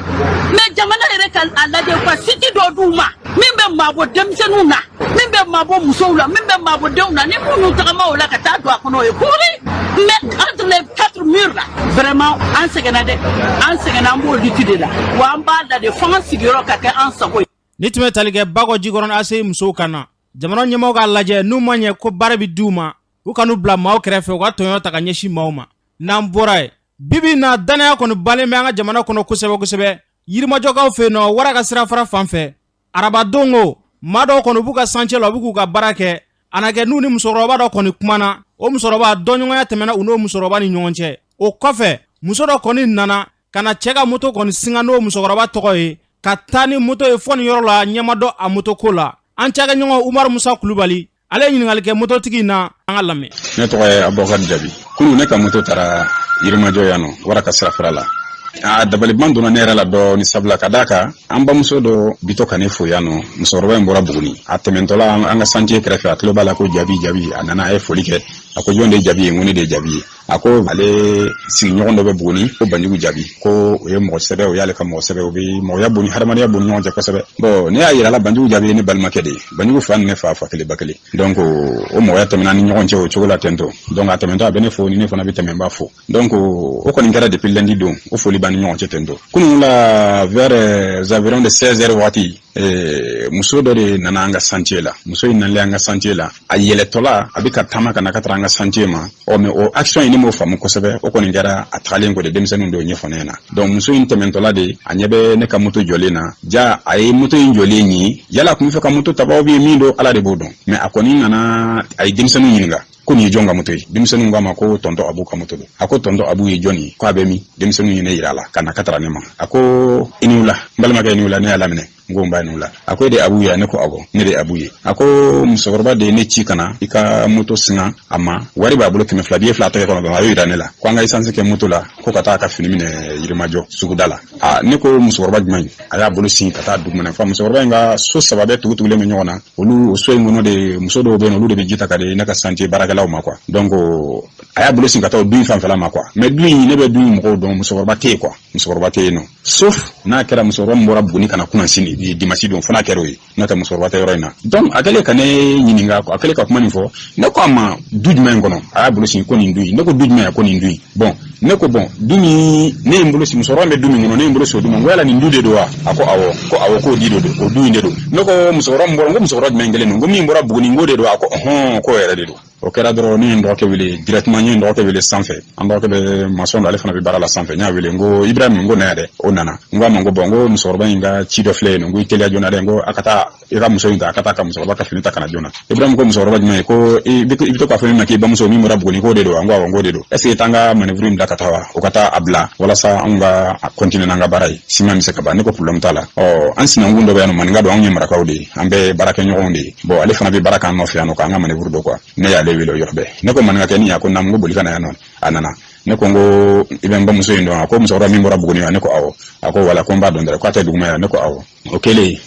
mais jamana yɛrɛ ka a lajɛ u ka siti dɔ d'u ma min bɛ maabɔ denmisɛnninw na min bɛ maabɔ musow la min bɛ maabɔ denw na ni minnu tagama o la ka taa don a kɔnɔ o ye kuuri mais entre les 4 murs là vraiment an sɛgɛnna dɛ an sɛgɛnna an b'o lutte de la wa an b'a la de fo an sigiyɔrɔ ka kɛ an sago ye. ni tun bɛ tali kɛ Bako Jikɔrɔni ACI musow kan na jamana ɲɛmɔgɔw k'a lajɛ n'u ma ɲɛ ko baara bɛ d'u ma u kan'u bila maaw kɛrɛfɛ u ka tɔɲɔ ta ka ɲɛsin maaw ma n'an bɔra yen bibi na danaya kɔni balen bɛ an ka jamana kɔnɔ kosɛbɛ kosɛbɛ yirimajɔkaw fɛ yen nɔ wara ka sirafara fan fɛ arabadon o maa dɔw kɔni u b'u ka santier la u b'u k'u ka baara kɛ a na kɛ n'u ni musokɔrɔba dɔ kɔni kumana o musokɔrɔba dɔnɲɔgɔnya tɛmɛna u n'o musokɔrɔba ni ɲɔgɔn cɛ o kɔfɛ muso dɔ kɔni nana ka na cɛ ka moto kɔni singa n'o musokɔrɔba tɔgɔ ye ka taa ni moto ye fɔ nin yɔrɔ la ɲɛmadɔ a moto ko la an cɛkɛɲɔgɔn Umaru Musa Kulubali ale ye ɲininkali kɛ mototigi na an ka lamɛn. ne tɔgɔ ye Abubakar Jabi kunu ne ka moto taara yirimajɔ yan nɔ wara ka sirafara la a dabaliban donna ne yɛrɛ la dɔɔni sabula ka d'a kan an bamuso dɔ bitɔ ka ne fo yan nɔ musokɔrɔba in bɔra Buguni a tɛmɛntɔla an ka santier kɛrɛfɛ a tulo b'a la ko Jabi a nana a ye foli kɛ ako jonde jabi ngoni de jabi ako ale sigi ɲɔgɔn dɔ bɛ buguni ko Banjugu Jabi ko o ye mɔgɔ sɛbɛ o y'ale ka mɔgɔ sɛbɛ o bɛ mɔgɔya boni hadamadenya boni ɲɔgɔn cɛ kosɛbɛ bon ne y'a yira la Banjugu Jabi ye ne balimakɛ de ye Banjugu fa ni ne fa kelen ba kelen donc o mɔgɔya tɛmɛna ni ɲɔgɔn cɛ o cogo la tentɔ donc a tɛmɛntɔ a bɛ ne fo ni ne fana bɛ tɛmɛ n b'a fo donc o kɔni kɛra depuis lundi don o foli b'an ni ɲɔgɔn cɛ tentɔ kunun la vers environ de 16h waati muso dɔ de nana an ka chantier la muso in nalen an ka chantier la a yɛlɛtɔla a bɛ ka taama ka na ka taga an ka chantier ma mais o action in ne m'o faamu kosɛbɛ o kɔni kɛra a tagalen kɔ de denmisɛnninw dɔw ɲɛfɔ ne ɲɛna donc muso in tɛmɛntɔla de a ɲɛ bɛ ne ka moto jɔlen na ja a ye moto in jɔlen ye yala a kun bɛ fɛ ka moto tabaw bɛ min don ala de b'o dɔn mais a kɔni nana a ye denmisɛnninw ɲininka ko nin ye jɔn ka moto ye denmisɛnninw k'a ma ko tɔntɔ Abu ka moto don a ko tɔntɔ Abu ye jɔn ye ko a bɛ min denmisɛnninw ye ne yira a la ka na ka taga ne ma a ko i ni wula n balimakɛ i ni wula ne y'a laminɛ n ko n ba i ni wula a ko e de Abu ye ne ko awɔ ne de Abu ye a ko musokɔrɔba de ye ne ci ka na i ka moto singa a ma wari b'a bolo 200 di ye 2 tɛgɛ kɔnɔ dɔrɔn a y'o yira ne la ko an ka essence kɛ moto la ko ka taa ka fini minɛ Yirimajɔ suguda la ne ko musokɔrɔba jumɛn ye a y'a bolo sin ka taa dugumɛnɛ fa musokɔrɔba in ka so 3 bɛɛ tugutugulen bɛ ɲɔgɔn na olu o so in kɔnɔ de muso dɔw bɛ yen olu de bɛ ji ta ka di ne ka chantier baarakɛlaw ma quoi donc a y'a bolo sin ka taa o du in fanfɛla ma quoi mais du in ne bɛ du in mɔgɔw dɔn musokɔrɔba tɛ yen quoi musokɔrɔba tɛ yen nɔ sauf n'a kɛra musokɔrɔba min bɔra Buguni ka na kunun sini dimanche don fo n'a kɛra o ye n'o tɛ musokɔrɔba tɛ yɔrɔ in na donc a kɛlen ka ne ɲininka quoi a kɛlen ka kuma nin fɔ ne ko a ma du jumɛn in kɔnɔ a y'a bolo sin ko nin du in ne ko du jumɛn ko nin du in bon ne ko bon du min ne ye n bolo sin musokɔrɔba bɛ du min kɔnɔ ne ye n bolo sin o du ma n ko yala nin du de don wa a ko awɔ k'o di de don o du in de don ne ko musokɔrɔba min bɔra n ko musokɔrɔba jumɛn kelen don n ko min bɔra Buguni n ko de don a ko k'o yɛrɛ de don o kɛra dɔrɔn ne ye n dɔgɔkɛ wele directement n ye n dɔgɔkɛ wele sanfɛ an dɔgɔkɛ bɛ maçon dɔ ale fana bɛ baara la sanfɛ n y'a wele n ko Ibrahima n ko na yɛrɛ o nana n ko a ma n ko bon n ko musokɔrɔba in ka ci dɔ filɛ yen nɔ n ko i teliya joona dɛ n ko a ka taa i ka muso in ta a ka taa ka musokɔrɔba ka fini ta ka na joona Ibrahima ko musokɔrɔba jumɛn ye ko i bɛ to k'a fɔ ne ma k'i bamuso min bɔra Buguni k'o de don wa n ko awɔ n k'o de don est ce que t'an ka manœuvre in bila ka taa wa o ka taa a bila walasa anw ka continuer n'an ka baara ye siman bɛ se ka ban ne ko problème t'a la an sinankun dɔ bɛ yan nɔ maninka don anw ye marakaw de ye an bɛɛ baarakɛɲɔgɔnw de ye bon ale fana bɛ baara k'an nɔfɛ yan nɔ k'an ka manœuvre dɔ quoi ne y'ale wele o yɔrɔ bɛɛ ne ko maninka kɛ nin ya ko naamu n ko boli ka na yan nɔ a nana ne ko n ko i bɛ n bamuso in dɔn a ko musokɔrɔba min bɔra Buguni wa ne ko awɔ a ko wala ko n b'a dɔn dɛ k'a tɛ duguma yan ne ko awɔ o kɛlen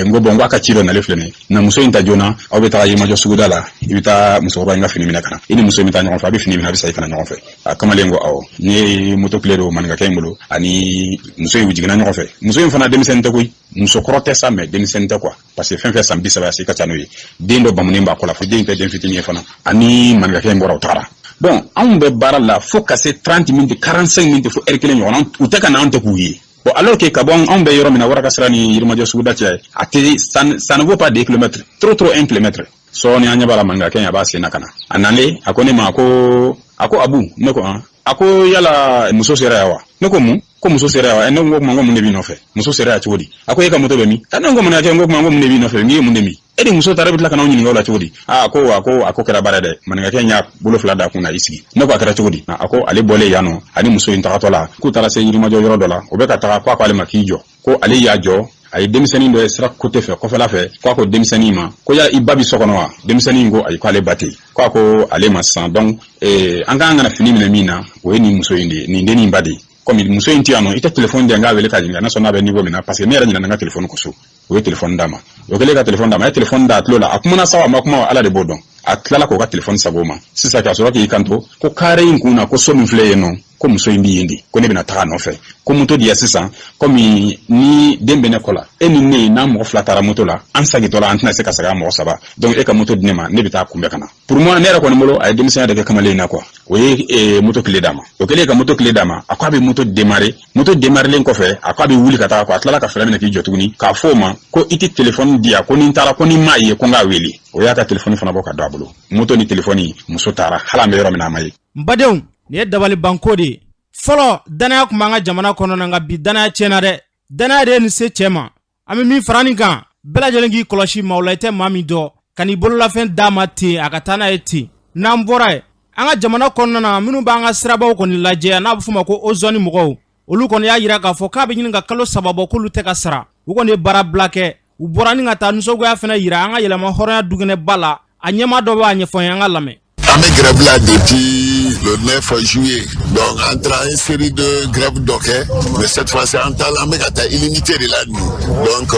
n ko bon n ko a ka ci dɔ nale filɛ nin ye na muso in ta joona aw bɛ taga Yirimajɔ suguda la i bɛ taa musokɔrɔba in ka fini minɛ ka na i ni muso in bɛ taa ɲɔgɔn fɛ a bɛ fini minɛ a bɛ sa i kana ɲɔgɔn fɛ a kamalen ko awɔ n ye moto clé don maninkakɛ in bolo ani muso in jiginna ɲɔgɔn fɛ muso in fana denmisɛnnin tɛ koyi musokɔrɔ tɛ sa mais denmisɛnnin tɛ quoi parce que fɛn fɛn san 30 a se ka ca n'o ye den dɔ bamunen b'a kɔ la fo den tɛ den fitinin ye fana ani maninkakɛ in bɔra u tagara bon anw bɛ baara la fo ka se 30 minutes 45 minutes fo heure kelen ɲɔgɔn u tɛ ka na anw tɛ k'u ye bon alors que ka bɔ anw bɛ yɔrɔ min na Waraka sira ni Yirimajɔ suguda cɛ a tɛ ça ne vaut pas 2 kilomètres trop 1 kilomètre sɔɔni an ɲɛ b'a la maninkakɛ in a b'a sen na ka na a nalen a ko ne ma a ko Abu ne ko a ko yala muso sera yan wa ne ko mun ko muso sera yan wa ne ko kuma n ko mun de b'i nɔfɛ muso sera yan cogo di a ko e ka moto bɛ min ne ko maninkakɛ n ko kuma n ko mun de b'i nɔfɛ n'i ye mun de min e de muso taara bɛ tila ka n'aw ɲininka o la cogo di a ko kɛra baara dɛ maninkakɛ in y'a bolo 2 da kun na i sigi ne ko a kɛra cogo di a ko ale bɔlen yan nɔ ani muso in tagatɔ la k'u taara se Yirimajɔ yɔrɔ dɔ la o bɛ ka taga ko ale ma k'i jɔ ko ale y'a jɔ a ye denmisɛnnin dɔ ye sira côté fɛ kɔfɛla fɛ ko a ko denmisɛnnin ma ko yala i ba bi so kɔnɔ wa denmisɛnnin ko ayi ko ale ba tɛ ko a ko ale ma sisan donc an k'an kana fini minɛ min na o ye nin muso in de ye nin dennin ba de ye comme muso in tɛ yan nɔ i tɛ téléphone di yan n k'a wele k'a ɲininka n'a sɔrɔ n'a bɛ niveau min na parce que ne yɛrɛ ɲinɛna n ka téléphone ko so o ye téléphone d'a ma o kɛlen ka téléphone d'a ma a ye téléphone d'a tulo la a kumana sa wa a ma kuma ala de b'o dɔn a tilala k'o ka téléphone sago ma sisan k'a sɔrɔ k'i kanto ko carré in kun na ko so min filɛ yen nɔ ko muso in b'i yen de ko ne bɛna taga nɔfɛ ko moto di yan sisan komi ni den bɛ ne kɔ la e ni ne n'an mɔgɔ 2 taara moto la an sagitɔ la an tɛna se ka segin mɔgɔ 3 donc e ka moto di ne ma ne bɛ taa kunbɛn ka na pour moi ne yɛrɛ kɔni bolo a ye denmisɛnya de kɛ kamalen in na quoi o ye moto clé d'a ma o kɛlen ka moto clé d'a ma a ko a bɛ moto démarrer kɔfɛ a ko a bɛ wuli ka taa quoi a tilala ka fɛɛrɛ minɛ k'i jɔ tuguni k'a fɔ o ma ko i tɛ téléphone di yan ko ni n taara ko ni n m'a ye ko n k'a wele o y'a ka téléphone fana bɔ ka don a bolo moto ni téléphone muso taara hali an bɛ yɔrɔ min na a ma ye. n badenw nin ye dabali banko de ye fɔlɔ danaya kun b'an ka jamana kɔnɔ nka bi danaya tiɲɛna dɛ danaya de ye nin se cɛ ma an bɛ min fara nin kan bɛɛ lajɛlen k'i kɔlɔsi maa o la i tɛ maa min dɔn ka n'i bololafɛn d'a ma ten a ka taa n'a ye ten n'an bɔra ye an ka jamana kɔnɔna na minnu b'an ka sirabaw kɔni lajɛ n'a bɛ f'o ma ko ozone mɔgɔw olu kɔni y'a yira k'a fɔ k'a bɛ ɲini ka kalo 3 bɔ k'olu tɛ ka sara u kɔni ye baara bila kɛ u bɔra ni ka taa nisɔngoya fana yira an ka yɛlɛma hɔrɔnya dukɛnɛba la a ɲɛmaa dɔ b'a ɲɛfɔ an ye an ka lamɛn. An bɛ grève la depuis le 9 juillet Donc, entre une série de grèves d'hockey, mais cette fois-ci, en temps, la méga illimité de la nuit. Donc,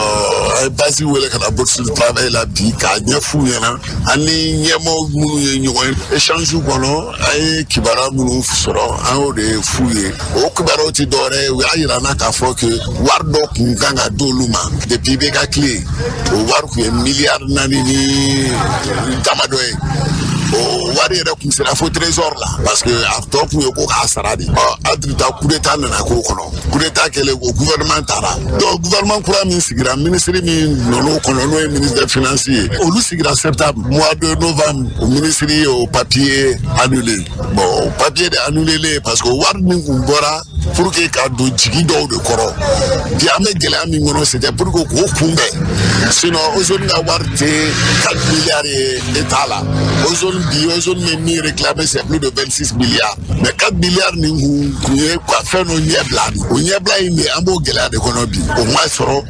basi où la bourse de travail la vie, car il y a fou, ani nyemo munu échange kono ay kibara munu soro an de fouiller o kibara ti dore we ayira na ka fo que wardo kunganga doluma depuis bega clé o war ku milliard nani ni tamadoy o wari re ku sera fo trésor là parce que after ku ko ka saradi adrita coup d'état na ko kono coup d'état que le gouvernement tara donc gouvernement kura min sigira ministre mi nono kono no ministre des finances o lu sigira septembre mois de novembre au ministre au papier annulé bon papier annulé parce que war ni kumbora pour que ka do jigi do de koro di ame gele ami ngono c'était pour que ko kumbe sinon aujourd'hui na warte 4 milliards état là aujourd'hui mi réclamer c'est plus de 26 milliards mais 4 milliards ni ku quoi faire no niebla o niebla ni ambo gele de kono bi au moins soro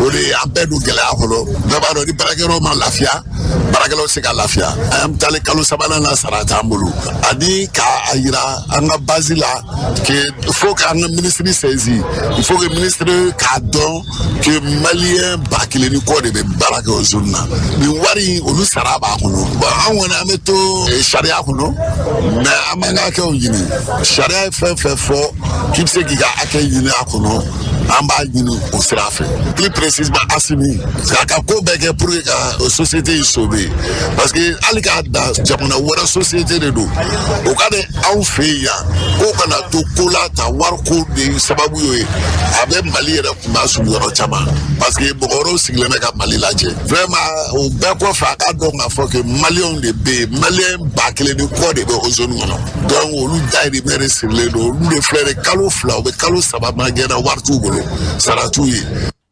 o de ambedo gele afolo d'abord di barakero ma lafia barakelo se ka lafia am tale kalo sabana na sarata ambulu adi ka ayira anga bazila que faut que le ministre saisi il faut que le ministre cadre que malien bakile ni ko de baraka ozuna ni wari olu saraba kono ba awona meto sharia kono na amanga ka oyini sharia fait fort qui sait qui a akayini akono amba yinu osrafe plus précisément assimi ka ko bege pour que la société sauver parce que alika da jamana wara société de do o ka de an feya ko kana to kola ta war ko de sababu yo abe mali ra kuma su yoro chama parce que bogoro sigleme ka mali laje vraiment o be ko fa ka do nga fo que malion de be malien bakle de ko de be ozonu no donc o lu dai de mere sirle do lu de frère kalo fla o be kalo sababa gena wartu saratuyi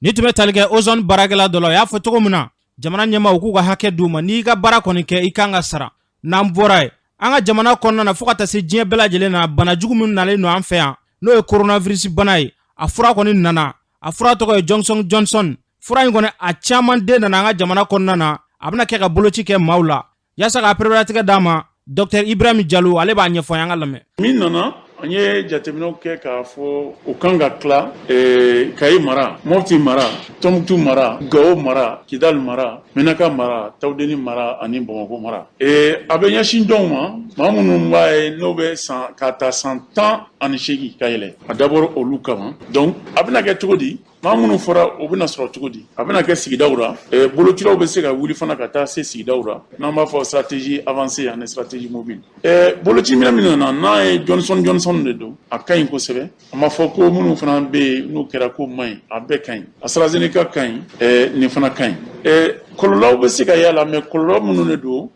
ni tume talige ozone baragela dolo ya fotogo muna jamana nyema uku ga hake duma ni ga bara koni ke ikanga sara namborai anga jamana konna na fukata se jien bela jele na bana jugu mun na le no anfea no e coronavirus banai afura koni nana afura to ko Johnson fura ngone a chaman de na anga jamana konna na abna ke ga bolochi ke maula ya saka prebratika dama Dr Ibrahim Diallo ale ba nyefo yanga lame min nana anye jatemino ke ka fo ukanga kla kai mara mofti mara tomtu mara go mara kidal mara menaka mara tawdeni mara ani bomako mara abenya shindoma mamunu wae nobe 100 ans ani shegi kayele d'abord olukama donc abna ke togodi mamunu fora obina soro togodi abna ke sigidawra bolotiro be se ka wuli fana kata se sigidawra na ma fo stratégie avancée en stratégie mobile boloti mina na Johnson de do akain ko sebe ama fo ko munu fana be no kera ko mai abe kain AstraZeneca kain ni fana kain kololo be se ka yala me kololo munu ne do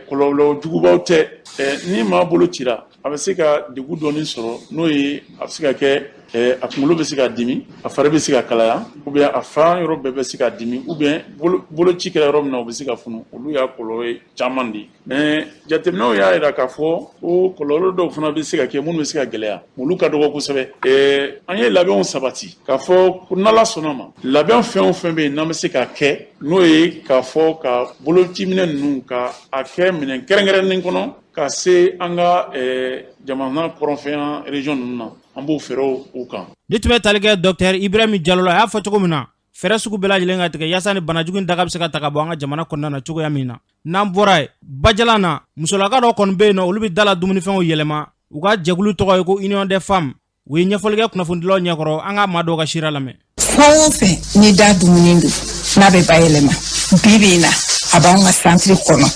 kololo jugubawte ni ma bolotira abe se ka degu doni soro no yi abe se ka ke a kunkolo bɛ se ka dimi a fari bɛ se ka kalaya ou bien a fan yɔrɔ bɛɛ bɛ se ka dimi ou bien boloci kɛra yɔrɔ min na o bɛ se ka funu olu y'a kɔlɔlɔ ye caman de mais jateminɛw y'a jira k'a fɔ o kɔlɔlɔ dɔw fana bɛ se ka kɛ minnu bɛ se ka gɛlɛya olu ka dɔgɔ kosɛbɛ an ye labɛnw sabati k'a fɔ ko n'Ala sɔnna ma labɛn fɛn o fɛn bɛ yen n'an bɛ se ka kɛ n'o ye k'a fɔ ka boloci minɛn ninnu ka a kɛ minɛn kɛrɛnkɛrɛnnen kɔnɔ ka se an ka jamana kɔrɔnfɛn région ninnu na an b'o fɛrɛw u kan ni tun bɛ tali kɛ Dr Ibrahim Diallo a y'a fɔ cogo min na fɛrɛ sugu bɛɛ lajɛlen ka tigɛ yaasa ni banajugu in daga bɛ se ka ta ka bɔ an ka jamana kɔnɔna na cogoya min na n'an bɔra ye bajalan na musolaka dɔ kɔni bɛ yen nɔ olu bɛ dala dumunifɛnw yɛlɛma u ka jɛkulu tɔgɔ ye ko Union des Femmes u ye ɲɛfɔli kɛ kunnafonidilaw ɲɛkɔrɔ an ka maa dɔw ka sira lamɛn fɛn o fɛn ni da dumuni don n'a bɛ bayɛlɛma bi na a b'an ka santiri kɔnɔ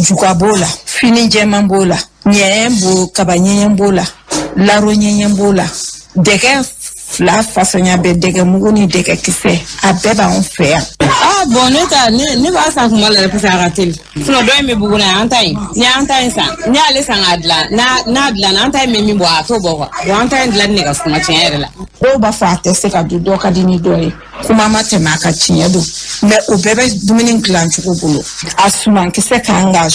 juga b'o la fini jɛman b'o la ɲɛɲɛ b'o kaba ɲɛɲɛ b'o la laro ɲɛɲɛ b'o la dɛgɛ fila fasonya bɛ dɛgɛ mugu ni dɛgɛ kisɛ a bɛɛ b'anw fɛ yan. Bon ne b'a san kuma la parce que a ka teli sinon dɔ in bɛ bugun na an ta in ni an ta in san ni ale san k'a dilan n'a dilan an ta in bɛ min bɔ a t'o bɔ quoi bon an ta in dilan ne ka suma tiɲɛ yɛrɛ la. Dɔw b'a fɔ a tɛ se ka dun dɔw ka di ni dɔ ye kuma ma tɛmɛ a ka tiɲɛ don mais o bɛɛ bɛ dumuni dilan cogo bolo a sumankisɛ kan ka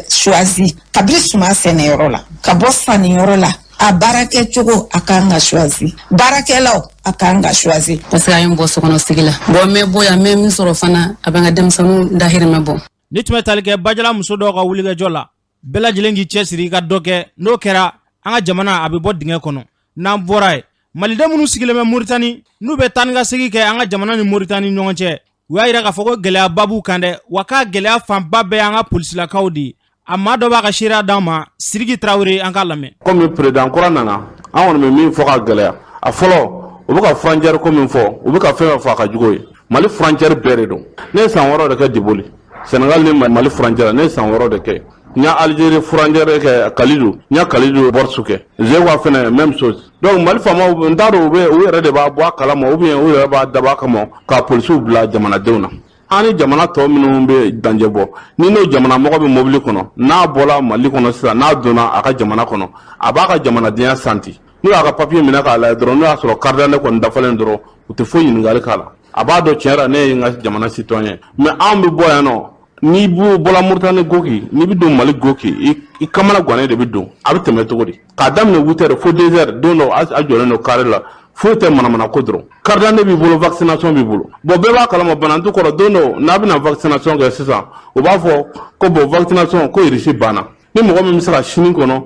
choisi kabiri suma sɛnɛyɔrɔ la ka bɔ sanniyɔrɔ la a baarakɛ cogo a kan ka choisi baarakɛlaw a kan ka choisi parce que a ye n bɔ sokɔnɔ sigi la bon n bɛ bɔ yan n bɛ min sɔrɔ fana a bɛ n ka denmisɛnninw dahirimɛ bɔ. ni tun bɛ tali kɛ bajala muso dɔw ka wulikɛjɔ la bɛɛ lajɛlen k'i cɛsiri i ka dɔ kɛ n'o kɛra an ka jamana a bɛ bɔ dingɛ kɔnɔ n'an bɔra ye maliden minnu sigilen bɛ Moritani n'u bɛ taa ni ka segin kɛ an ka jamana ni Moritani ɲɔgɔn cɛ u y'a yira k'a fɔ ko gɛlɛyaba b'u kan dɛ wa k'a gɛlɛya fanba bɛɛ an ka polisilakaw de ye a maa dɔ b'a ka seereya d'an ma Sidiki Tarawele an k'a lamɛn. Komi président kura nana an kɔni bɛ min fɔ ka gɛlɛya a fɔlɔ u bɛ ka frontière ko min fɔ u bɛ ka fɛn fɔ a ka jugu ye Mali frontière bɛɛ de don ne ye san 6 de kɛ Diboli Sénégal ni Mali frontière ne ye san 6 de kɛ n y'a Algérie frontière kɛ Kalidou n y'a Kalidou Borsu kɛ Zewa fɛnɛ même chose donc Mali faamaw n t'a dɔn u yɛrɛ de b'a bɔ a kalama ou bien u yɛrɛ b'a dabɔ a kama ka polisiw bila jamanadenw na an ni jamana tɔ minnu bɛ danger bɔ ni n'o jamana mɔgɔ bɛ mobili kɔnɔ n'a bɔla Mali kɔnɔ sisan n'a donna a ka jamana kɔnɔ a b'a ka jamanadenya santi n'u y'a ka papier minɛ k'a lajɛ dɔrɔn n'o y'a sɔrɔ carte d'identité kɔni dafalen dɔrɔn u tɛ foyi ɲininkali k'a la a b'a dɔn tiɲɛ yɛrɛ ne ye n ka jamana citoyen mais an bɛ bɔ yan nɔ n'i bɔla Moritani Goki n'i bɛ don Mali Goki i kamana gannen de bɛ don a bɛ tɛmɛ cogo di k'a daminɛ 8 heures fo 2 heures don dɔ a jɔlen don carré la foyi tɛ manamana ko dɔrɔn carte d'identité b'i bolo vaccination b'i bolo bon bɛɛ b'a kalama banantu kɔrɔ don dɔ n'a bɛna vaccination kɛ sisan u b'a fɔ ko bon vaccination ko irisi banna ni mɔgɔ min bɛ se ka sini kɔnɔ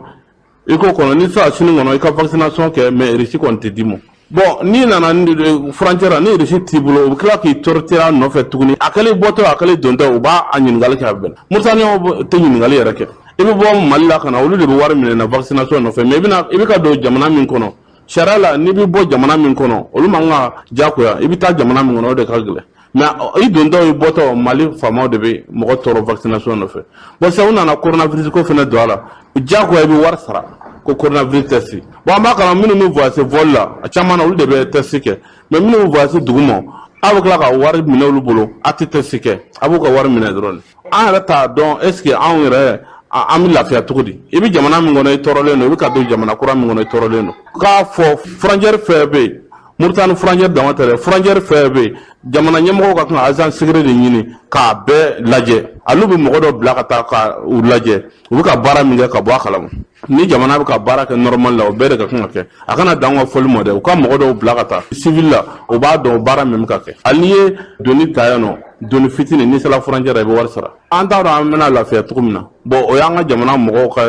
i ko kɔnɔ ni sera sini kɔnɔ i ka vaccination kɛ mais irisi kɔni tɛ d'i ma bon n'i nana frontière ni irisi t'i bolo u bɛ tila k'i torturer a nɔfɛ tuguni a kɛlen bɔtɔ a kɛlen dontɔ u b'a ɲininkali kɛ a bɛɛ Moritaniw tɛ ɲininkali yɛrɛ kɛ i bɛ bɔ Mali la ka na olu de bɛ wari minɛ na vaccination nɔfɛ mais i bɛ ka don jamana min kɔnɔ sariya la n'i bɛ bɔ jamana min kɔnɔ olu man ka diyagoya i bɛ taa jamana min kɔnɔ o de ka gɛlɛn mais i dontɔ i bɔtɔ Mali faamaw de bɛ mɔgɔ tɔɔrɔ vaccination nɔfɛ bon sisan u nana coronavirus ko fana don a la diyagoya i bɛ wari sara ko coronavirus test bon an b'a kalan minnu bɛ voyager vol la a caman na olu de bɛ test kɛ mais minnu bɛ voyager dugu ma a bɛ tila ka wari minɛ olu bolo a tɛ test kɛ a b'u ka wari minɛ dɔrɔn an yɛrɛ t'a dɔn est ce que anw yɛrɛ an bɛ lafiya cogo di i bɛ jamana min kɔnɔ i tɔɔrɔlen don i bɛ ka don jamana kura min kɔnɔ i tɔɔrɔlen don k'a fɔ frontière fɛn bɛ yen Moritani frontière dama tɛ dɛ frontière fɛn bɛ yen jamana ɲɛmɔgɔw ka kan ka agent secret de ɲini k'a bɛɛ lajɛ olu bɛ mɔgɔ dɔ bila ka taa ka u lajɛ u bɛ ka baara min kɛ ka bɔ a kalama ni jamana bɛ ka baara kɛ normal la o bɛɛ de ka kan ka kɛ a kana dan ka fɔli ma dɛ u ka mɔgɔ dɔw bila ka taa civil la o b'a dɔn baara min bɛ ka kɛ hali n'i ye doni ta yan nɔ doni fitinin n'i sera frontière i bɛ wari sara an t'a dɔn an bɛna lafiya cogo min na bon o y'an ka jamana mɔgɔw ka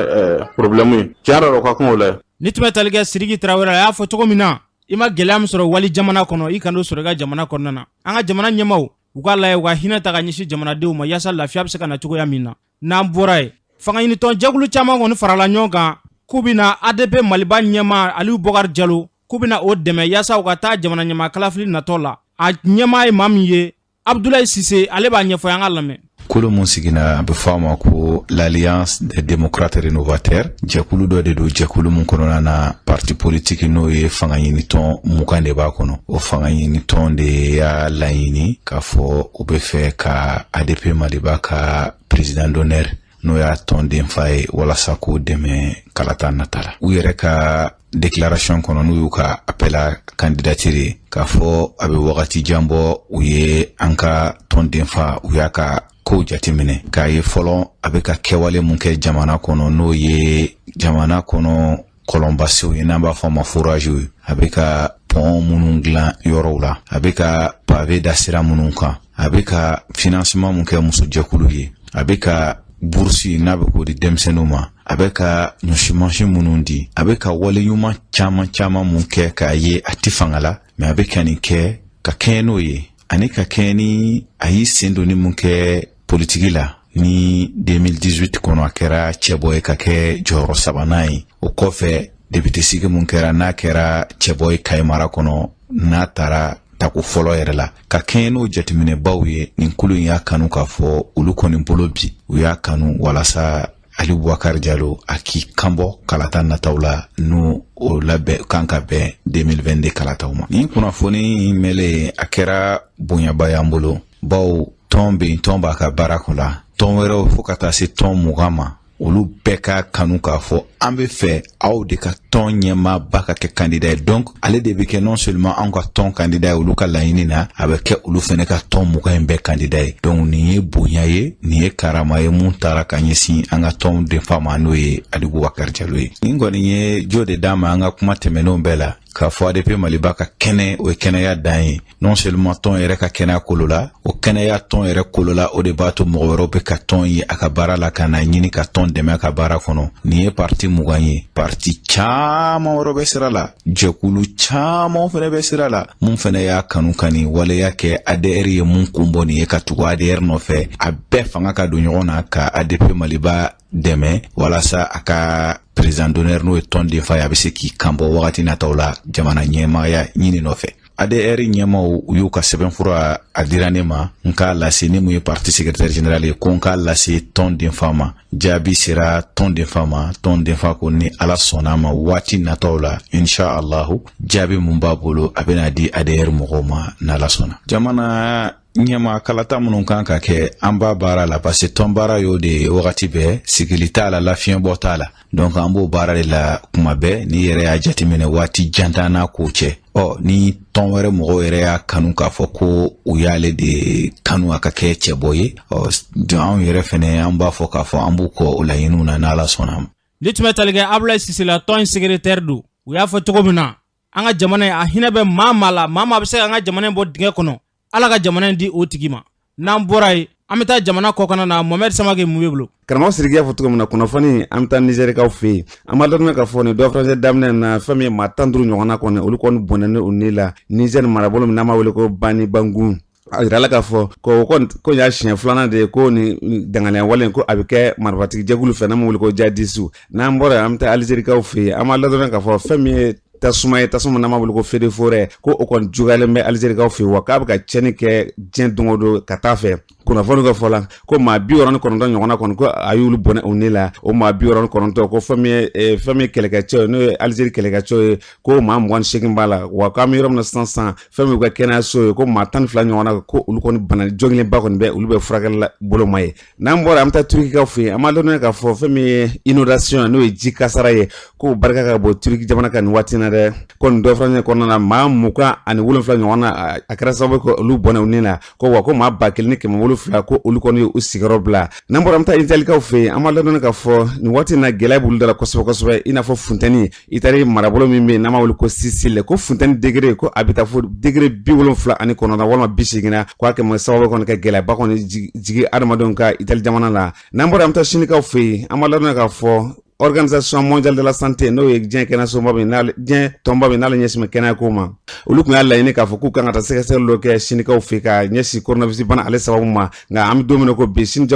problème ye tiɲɛ yɛrɛ la o ka kan o la ni tun bɛ tali kɛ Sidiki Tarawele a y'a fɔ cogo min na i ma gɛlɛya min sɔrɔ wali jamana kɔnɔ i kana o sɔrɔ i ka jamana kɔnɔna na an ka jamana ɲɛmaaw u k'a lajɛ u ka hinɛ ta ka ɲɛsin jamanadenw ma yaasa lafiya bɛ se ka na cogoya min na n'an bɔra ye fanga ɲinitɔn jɛkulu caman kɔni farala ɲɔgɔn kan k'u bɛna ADP Maliba ɲɛmaa Aliyu Bɔkari Jalo k'u bɛna o dɛmɛ yaasa u ka taa jamana ɲɛmaa kalafili natɔ la a ɲɛmaa ye maa min ye Abdoulaye Cissé ale b'a ɲɛfɔ an ka lamɛn. Kolo mun sigina a bɛ fɔ a ma ko l'Alliance des démocrates rénovateurs jɛkulu dɔ de don jɛkulu mun kɔnɔna na parti politique n'o ye fanga ɲinitɔn 20 de b'a kɔnɔ o fanga ɲinitɔn de y'a laɲini k'a fɔ u bɛ fɛ ka ADP Maliba ka président d'honneur n'o y'a tɔnden fa ye walasa k'o dɛmɛ kalata nata la u yɛrɛ ka déclaration kɔnɔ n'u y'u ka appel à candidature k'a fɔ a bɛ wagati jan bɔ u ye an ka tɔnden fa u y'a ka ko jateminɛ k'a ye fɔlɔ a bɛ ka kɛwale mun kɛ jamana kɔnɔ n'o ye jamana kɔnɔ kɔlɔnbasiw ye n'an b'a fɔ ma forage ye a bɛ ka pont minnu dilan yɔrɔw la a bɛ ka pavé da sira minnu kan a bɛ ka financement mun kɛ musojɛkulu ye a bɛ ka bourse n'a bɛ k'o di denmisɛnninw ma a bɛ ka ɲɔsimansi minnu di a bɛ ka waleɲuman caman mun kɛ k'a ye a ti fanga la mais a bɛ ka nin kɛ ka kɛɲɛ n'o ye ani ka kɛɲɛ ni a y'i sen donni mun kɛ politiki la ni 2018 kɔnɔ a kɛra cɛbɔ ye ka kɛ jɔyɔrɔ sabanan ye o kɔfɛ député sigi mun kɛra n'a kɛra cɛbɔ ye Kayi mara kɔnɔ n'a taara tako fɔlɔ yɛrɛ la ka kɛɲɛ n'o jateminɛbaw ye nin kulu in y'a kanu k'a fɔ olu kɔni bolo bi u y'a kanu walasa Aliyu Bɔkari Jalo a k'i kanbɔ kalata nataw la n'o o labɛn kan ka bɛn 2022 kalataw ma nin kunnafoni mɛlɛ a kɛra bonyaba y'an bolo baw tɔn bɛ yen tɔn b'a ka baara kɔ la tɔn wɛrɛw fo ka taa se tɔn 20 ma olu bɛɛ ka kanu k'a fɔ an bɛ fɛ aw de ka tɔn ɲɛmaaba ka kɛ candidat ye. Donc ale de bɛ kɛ non seulement an ka tɔn candidat ye olu ka laɲini na, a bɛ kɛ olu fɛnɛ ka tɔn mugan in bɛɛ candidat ye. Donc nin ye bonya ye, nin ye karama ye mun taara ka ɲɛsin an ka tɔn denfa ma n'o ye Ali Bubakari Jalo ye. Nin kɔni ye jo de d'a ma an ka kuma tɛmɛnenw bɛɛ la. K'a fɔ ADP Maliba ka kɛnɛ o ye kɛnɛya dan ye. Non seulement tɔn yɛrɛ ka kɛnɛya kolo la, o kɛnɛya tɔn yɛrɛ kolo la, o de b'a to mɔgɔ wɛrɛw bɛ ka tɔn ye a ka baara la ka na ɲini ka tɔn dɛmɛ a ka baara kɔnɔ. Nin ye parti mugan ye. Parti caman wɛrɛ bɛ sira la, jɛkulu caman fɛnɛ bɛ sira la. Mun fɛnɛ y'a kanu kani waleya kɛ ADR ye mun kun bɔ nin ye ka tugu ADR nɔfɛ. A bɛɛ fanga ka don ɲɔgɔn na ka ADP Maliba dɛmɛ walasa a ka président d'honneur n'o ye tɔn denfa ye a bɛ se k'i kanbɔ wagati nataw la jamana ɲɛmaaya ɲini nɔfɛ. ADR ɲɛmaw u y'u ka sɛbɛnfura a dira ne ma n k'a lase ne mun ye parti secrétaire général ye ko n k'a lase tɔn denfa ma. Jaabi sera tɔn denfa ma. Tɔn denfa ko ni Ala sɔnna ma waati nataw la inshallahu jaabi mun b'a bolo a bɛna di ADR mɔgɔw ma n'Ala sɔnna. Jamana ɲɛma kalata minnu kan ka kɛ an b'a baara la parce que tɔn baara y'o de wagati bɛɛ sigili t'a la lafiɲɛ bɔ t'a la. Donc an b'o baara de la kuma bɛɛ ni yɛrɛ y'a jateminɛ waati jantan n'a ko cɛ. Ni tɔn wɛrɛ mɔgɔw yɛrɛ y'a kanu k'a fɔ ko u y'ale de kanu a ka kɛ cɛbɔ ye. Anw yɛrɛ fɛnɛ an b'a fɔ k'a fɔ an b'u kɔ o laɲiniw na n'Ala sɔnna ma. Ni tun bɛ tali kɛ Abulaye Sise la tɔn secrétaire don. U y'a fɔ cogo min na an ka jamana a hinɛ bɛ maa la maa bɛ se an ka jamana bɔ dingɛ kɔnɔ. Ala ka jamana di o tigi ma. N'an bɔra yen an bɛ taa jamana kɔkana na Mohamed Samake mun bɛ bolo. Karamɔgɔ Sidiki y'a fɔ cogo min na kunnafoni an bɛ taa Nizɛrikaw fɛ yen. An b'a dɔn ka fɔ nin dɔ faransɛ daminɛ na fɛn min ye maa 15 ɲɔgɔnna kɔni olu kɔni bɔnnen o ne la. Nizɛri marabolo min n'an b'a wele ko Bani Bangun. A yirala k'a fɔ ko y'a siɲɛ filanan de ye ko ni danganiya wale ko a bɛ kɛ marifatigi jɛkulu fɛ n'an b'a wele ko Jadisu. N'an bɔra yen an bɛ taa Alizerikaw fɛ yen. An b'a dɔn k'a fɔ fɛn min ye tasuma n'an b'a wele ko fede forêt ko o kɔni juguyalen bɛ Alizerikaw fɛ yen wa k'a bɛ ka tiɲɛni kɛ diɲɛ don o don ka taa fɛ. Kunnafoni ka fɔ la ko maa 69 ɲɔgɔnna kɔni ko a y'olu bɔnɛ o ne la o maa 69 ko fɛn min ye kɛlɛkɛcɛw n'o ye Alizeri kɛlɛkɛcɛw ye ko maa 28 b'a la wa k'an bɛ yɔrɔ min na sisan fɛn min ka kɛnɛyaso ye ko maa 12 ɲɔgɔnna ko olu kɔni bana jɔngilenba kɔni bɛ olu bɛ furakɛli bolo ma ye. N'an bɔra an bɛ taa Turikikaw fɛ yen an b'a dɔn k'a fɔ fɛn min ye inondation n'o ye ji kasara ye ko barika ka bɔ Turiki jamana kan nin waati in na dɛ ko nin dɔ fana kɔnɔna na maa 27 ɲɔgɔnna a kɛra sababu ko olu bɔnɛ o ne la ko wa ko maa 1700 ko olu kɔni ye u sigiyɔrɔ bila. N'an bɔra an bɛ taa Italikaw fɛ yen an b'a ladɔn k'a fɔ nin waati in na gɛlɛya b'olu da la kosɛbɛ i n'a fɔ funtɛni Itali marabolo min bɛ yen n'an b'a wele ko Sicile ko funtɛni degré ko a bɛ taa fo degré 79 walima 80 ko a kɛ sababu kɔni ka gɛlɛyaba kɔni jigi adamadenw ka Itali jamana la. N'an bɔra an bɛ taa Sinikaw fɛ yen an b'a ladɔn k'a fɔ Organisation mondiale de la santé n'o ye diɲɛ kɛnɛyasoba min diɲɛ tɔnba min n'ale ɲɛsin kɛnɛya ko ma olu tun y'a laɲini k'a fɔ k'u kan ka taa sɛgɛsɛgɛli dɔ kɛ Sinikaw fɛ ka ɲɛsin coronavirus bana ale sababu ma nka an bɛ don min na ko bi Sini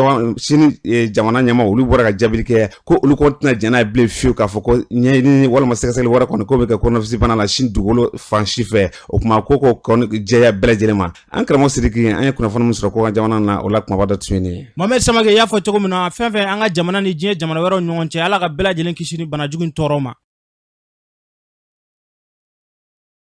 jamana ɲɛma olu bɔra ka jaabi kɛ ko olu kɔni tɛna jɛn n'a ye bilen fiyewu k'a fɔ ko ɲɛɲini walima sɛgɛsɛgɛli wɛrɛ kɔni ko bɛ kɛ coronavirus bana la Sini dugukolo fan si fɛ o tuma ko kɔni jɛya bɛɛ lajɛlen ma. An karamɔgɔ Sidiki an ye kunnafoni min sɔrɔ ko ka jamana na o la kumaba dɔ tun ye nin ye. Mohamed Samake y'a fɔ cogo min na fɛn fɛn an ka jamana ni diɲɛ jamana wɛrɛw ɲɔgɔn cɛ Ala ka bɛɛ lajɛlen kisi ni bana jugu in tɔɔrɔ ma.